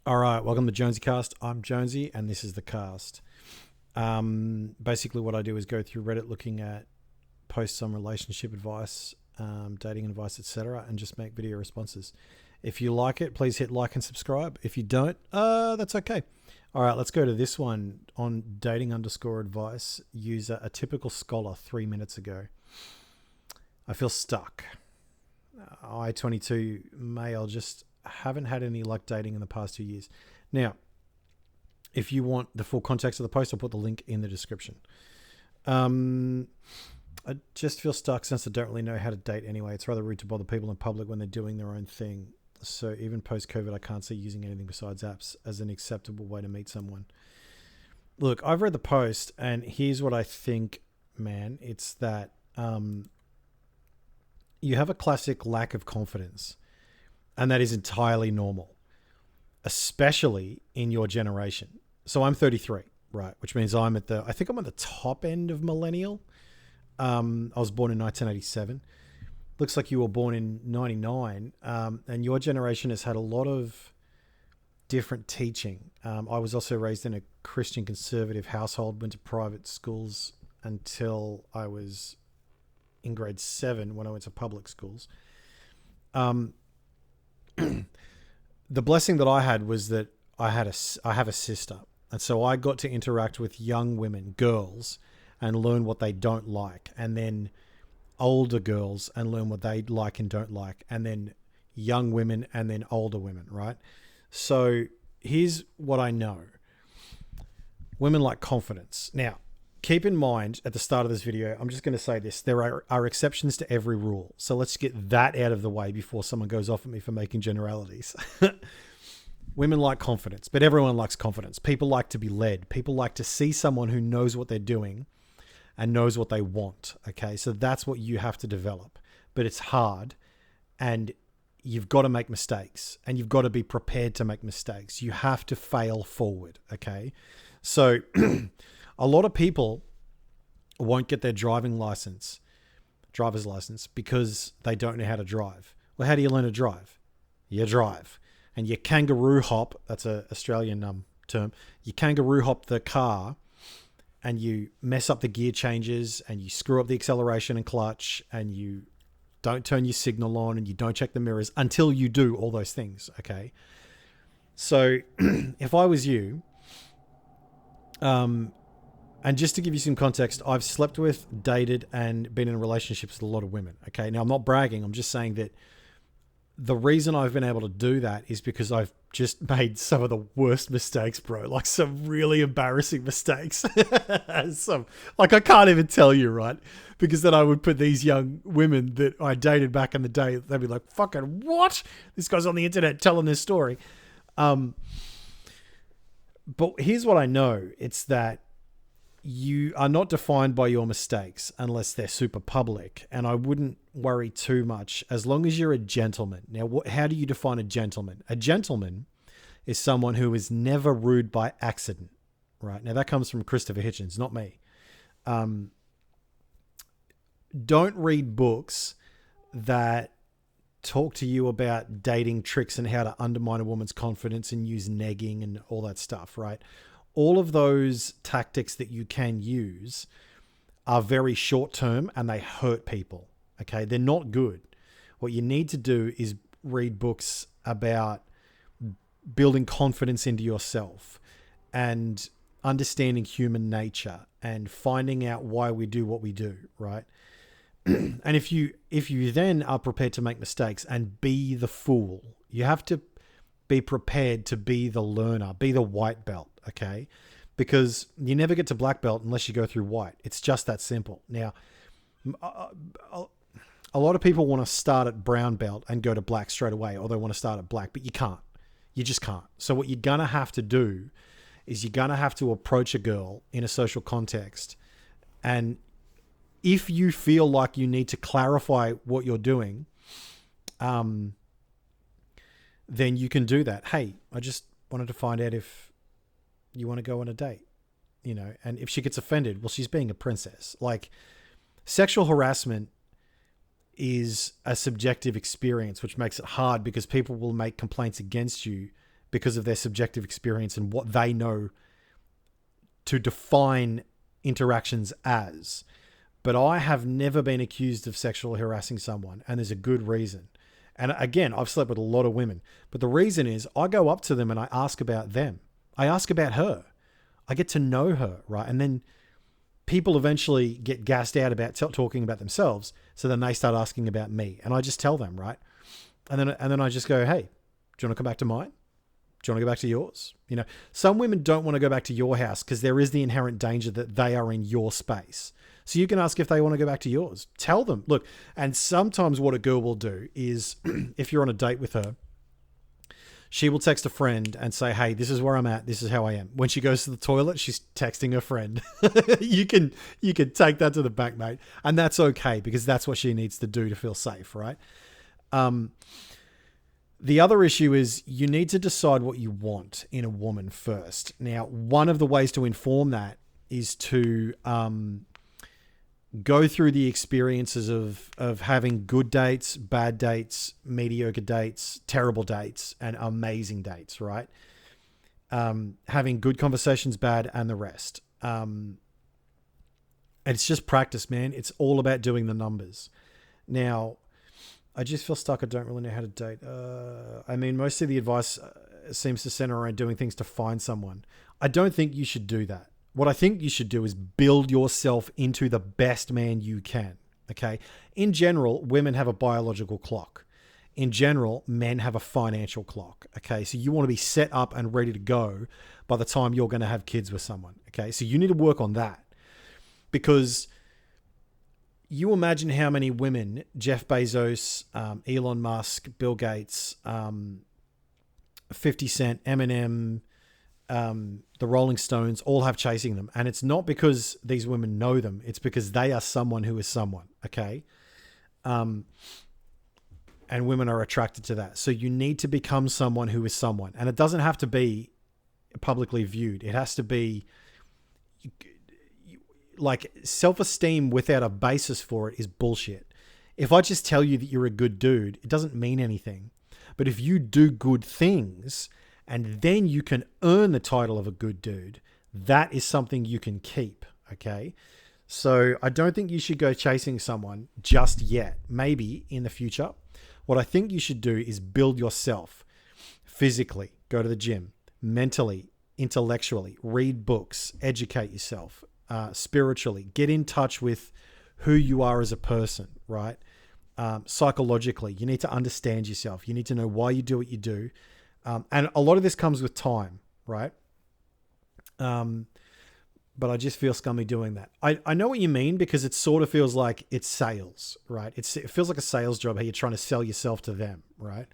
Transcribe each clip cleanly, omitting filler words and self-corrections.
All right, welcome to Jonesycast. I'm Jonesy, and this is the cast. Basically, what I do is go through Reddit looking at posts on relationship advice, dating advice, etc., and just make video responses. If you like it, please hit like and subscribe. If you don't, that's okay. All right, let's go to this one on dating underscore advice. User a typical scholar 3 minutes ago. I feel stuck. I 22 male just haven't had any luck dating in the past 2 years. Now, if you want the full context of the post, I'll put the link in the description. I just feel stuck since I don't really know how to date anyway. It's rather rude to bother people in public when they're doing their own thing. So even post-COVID, I can't see using anything besides apps as an acceptable way to meet someone. Look, I've read the post, and here's what I think, man. It's that you have a classic lack of confidence, and that is entirely normal, especially in your generation. So I'm 33, right? Which means I think I'm at the top end of millennial. I was born in 1987. Looks like you were born in 99. And your generation has had a lot of different teaching. I was also raised in a Christian conservative household, went to private schools until I was in grade 7 when I went to public schools. The blessing that I had was that I have a sister. And so I got to interact with young women, girls, and learn what they don't like. And then older girls and learn what they like and don't like. And then young women and then older women, right? So here's what I know. Women like confidence. Now, keep in mind at the start of this video, I'm just going to say this. There are exceptions to every rule. So let's get that out of the way before someone goes off at me for making generalities. Women like confidence, but everyone likes confidence. People like to be led. People like to see someone who knows what they're doing and knows what they want. Okay, so that's what you have to develop. But it's hard, and you've got to make mistakes, and you've got to be prepared to make mistakes. You have to fail forward. Okay, so a lot of people won't get their driver's license, because they don't know how to drive. Well, how do you learn to drive? You drive. And you kangaroo hop, that's an Australian term, you kangaroo hop the car, and you mess up the gear changes, and you screw up the acceleration and clutch, and you don't turn your signal on, and you don't check the mirrors until you do all those things, okay? So if I was you, and just to give you some context, I've slept with, dated, and been in relationships with a lot of women, okay? Now, I'm not bragging, I'm just saying that the reason I've been able to do that is because I've just made some of the worst mistakes, bro. Like some really embarrassing mistakes. I can't even tell you, right? Because then I would put these young women that I dated back in the day, they'd be like, fucking what? This guy's on the internet telling this story. But here's what I know. It's that you are not defined by your mistakes unless they're super public. And I wouldn't worry too much as long as you're a gentleman. Now, how do you define a gentleman? A gentleman is someone who is never rude by accident, right? Now, that comes from Christopher Hitchens, not me. Don't read books that talk to you about dating tricks and how to undermine a woman's confidence and use negging and all that stuff, right? All of those tactics that you can use are very short term and they hurt people. Okay. They're not good. What you need to do is read books about building confidence into yourself and understanding human nature and finding out why we do what we do. Right. And if you then are prepared to make mistakes and be the fool, you have to be prepared to be the learner, be the white belt. Okay. Because you never get to black belt unless you go through white. It's just that simple. Now, a lot of people want to start at brown belt and go to black straight away, or they want to start at black, but you can't. You just can't. So what you're going to have to do is you're going to have to approach a girl in a social context. And if you feel like you need to clarify what you're doing, then you can do that. Hey, I just wanted to find out if you want to go on a date, and if she gets offended, well, she's being a princess. Like, sexual harassment is a subjective experience, which makes it hard because people will make complaints against you because of their subjective experience and what they know to define interactions as. But I have never been accused of sexually harassing someone, and there's a good reason. And again, I've slept with a lot of women, but the reason is I go up to them and I ask about them. I ask about her. I get to know her, right? And then people eventually get gassed out about talking about themselves. So then they start asking about me, and I just tell them, right? And then I just go, hey, do you want to come back to mine? Do you want to go back to yours? You know, some women don't want to go back to your house because there is the inherent danger that they are in your space. So you can ask if they want to go back to yours. Tell them, look, and sometimes what a girl will do is if you're on a date with her, she will text a friend and say, hey, this is where I'm at. This is how I am. When she goes to the toilet, she's texting her friend. You can take that to the bank, mate. And that's okay because that's what she needs to do to feel safe, right? The other issue is you need to decide what you want in a woman first. Now, one of the ways to inform that is to go through the experiences of having good dates, bad dates, mediocre dates, terrible dates, and amazing dates, right? Having good conversations, bad, and the rest. And it's just practice, man. It's all about doing the numbers. Now, I just feel stuck. I don't really know how to date. I mean, most of the advice seems to center around doing things to find someone. I don't think you should do that. What I think you should do is build yourself into the best man you can, okay? In general, women have a biological clock. In general, men have a financial clock, okay? So you want to be set up and ready to go by the time you're going to have kids with someone, okay? So you need to work on that because you imagine how many women, Jeff Bezos, Elon Musk, Bill Gates, 50 Cent, Eminem, the Rolling Stones all have chasing them. And it's not because these women know them. It's because they are someone who is someone. Okay. And women are attracted to that. So you need to become someone who is someone, and it doesn't have to be publicly viewed. It has to be like self-esteem without a basis for it is bullshit. If I just tell you that you're a good dude, it doesn't mean anything. But if you do good things and then you can earn the title of a good dude, that is something you can keep, okay? So I don't think you should go chasing someone just yet. Maybe in the future. What I think you should do is build yourself physically, go to the gym, mentally, intellectually, read books, educate yourself, spiritually, get in touch with who you are as a person, right? Psychologically, you need to understand yourself. You need to know why you do what you do. And a lot of this comes with time, right? But I just feel scummy doing that. I know what you mean because it sort of feels like it's sales, right? It feels like a sales job how you're trying to sell yourself to them, right?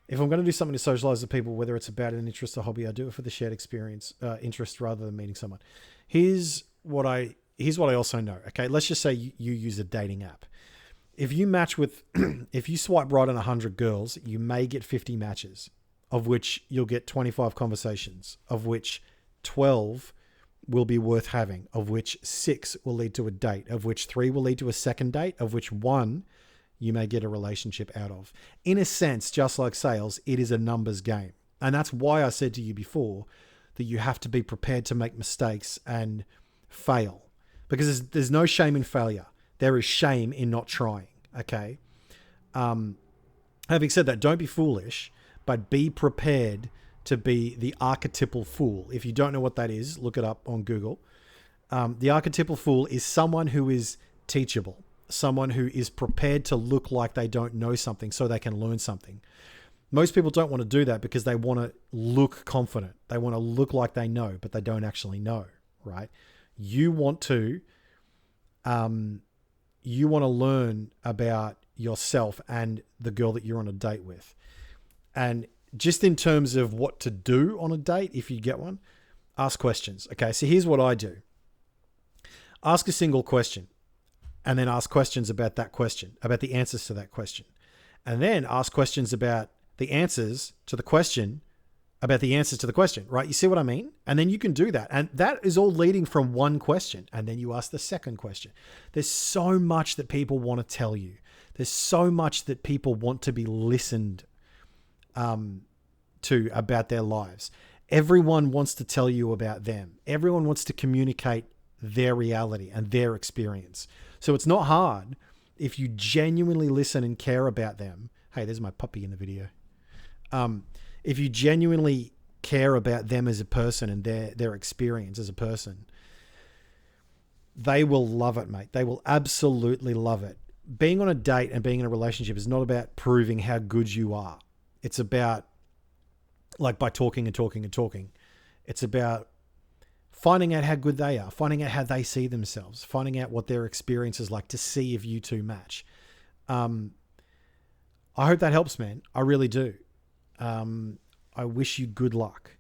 If I'm going to do something to socialize with people, whether it's about an interest or hobby, I do it for the shared experience, interest rather than meeting someone. Here's what I also know. Okay, let's just say you use a dating app. If you match with, if you swipe right on 100 girls, you may get 50 matches, of which you'll get 25 conversations, of which 12 will be worth having, of which 6 will lead to a date, of which 3 will lead to a second date, of which 1 you may get a relationship out of. In a sense, just like sales, it is a numbers game. And that's why I said to you before that you have to be prepared to make mistakes and fail, because there's no shame in failure. There is shame in not trying. Okay. Having said that, don't be foolish, but be prepared to be the archetypal fool. If you don't know what that is, look it up on Google. The archetypal fool is someone who is teachable, someone who is prepared to look like they don't know something so they can learn something. Most people don't want to do that because they want to look confident. They want to look like they know, but they don't actually know, right? You want to learn about yourself and the girl that you're on a date with. And just in terms of what to do on a date, if you get one, ask questions. Okay, so here's what I do. Ask a single question and then ask questions about that question, about the answers to that question. And then ask questions about the answers to the question, about the answers to the question, right? You see what I mean? And then you can do that. And that is all leading from one question. And then you ask the second question. There's so much that people want to tell to. There's so much that people want to be listened to to about their lives. Everyone wants to tell you about them. Everyone wants to communicate their reality and their experience. So it's not hard if you genuinely listen and care about them. Hey, there's my puppy in the video. If you genuinely care about them as a person and their experience as a person, they will love it, mate. They will absolutely love it. Being on a date and being in a relationship is not about proving how good you are. It's about, like, by talking and talking and talking. It's about finding out how good they are, finding out how they see themselves, finding out what their experience is like to see if you two match. I hope that helps, man. I really do. I wish you good luck.